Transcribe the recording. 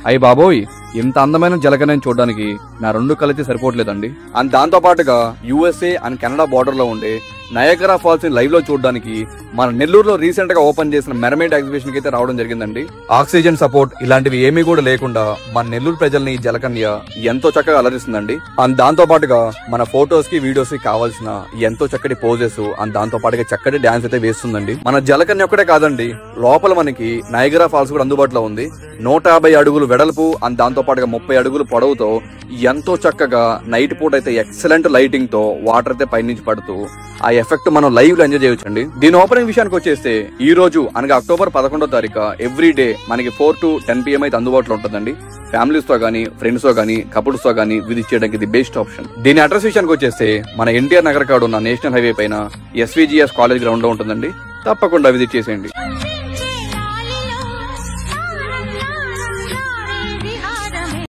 అయ్యి బాబోయ్, ఇంత అందమైన జలకన్యను చూడడానికి నా రెండు కళ్ళైతే సరిపోవట్లేదండి. అండ్ దాంతో పాటుగా USA అండ్ కెనడా బార్డర్ లో ఉండే నయాగరా ఫాల్స్ ని లైవ్ లో చూడడానికి మన నెల్లూరులో రీసెంట్ గా ఓపెన్ చేసిన మెర్మైడ్ ఎగ్జిబిషన్ కి అయితే రావడం జరిగిందండి. ఆక్సిజన్ సపోర్ట్ ఇలాంటివి ఏమీ కూడా లేకుండా మన నెల్లూరు ప్రజల్ని జలకన్య ఎంతో చక్కగా అలరిస్తుందండి. అండ్ దాంతో పాటుగా మన ఫోటోస్ కి వీడియోస్ కి కావాల్సిన ఎంతో చక్కటి పోజెస్ అండ్ దాంతో పాటుగా చక్కటి డాన్స్ అయితే వేస్తుందండి. మన జలకన్య ఒక్కటే కాదండి, లోపల మనకి నయాగరా ఫాల్స్ కూడా అందుబాటులో ఉంది. 150 అడుగులు వెడల్పు అండ్ దాంతో పాటుగా 30 అడుగులు పొడవుతో ఎంతో చక్కగా నైట్ పూట అయితే ఎక్సలెంట్ లైటింగ్ తో వాటర్ అయితే పైనుంచి పడుతూ ఆ ఎఫెక్ట్ మనం లైవ్ లో ఎంజాయ్ చేయొచ్చండి. దీని ఓపెనింగ్ విషయానికి వచ్చేస్తే ఈ రోజు అనగా అక్టోబర్ 11వ తారీఖు ఎవ్రీ డే మనకి 4 to 10 PM అయితే అందుబాటులో ఉంటుందండి. ఫ్యామిలీస్ తో గానీ, ఫ్రెండ్స్ తో గానీ, కపుల్స్ తో గానీ విజిట్ చేయడానికి ఇది బెస్ట్ ఆప్షన్. దీని అడ్రస్ విషయానికి వచ్చేస్తే మన NTR నగర్ కాడ ఉన్న నేషనల్ హైవే పైన SVGS కాలేజ్ గ్రౌండ్ లో ఉంటుందండి. తప్పకుండా విజిట్ చేసేయండి.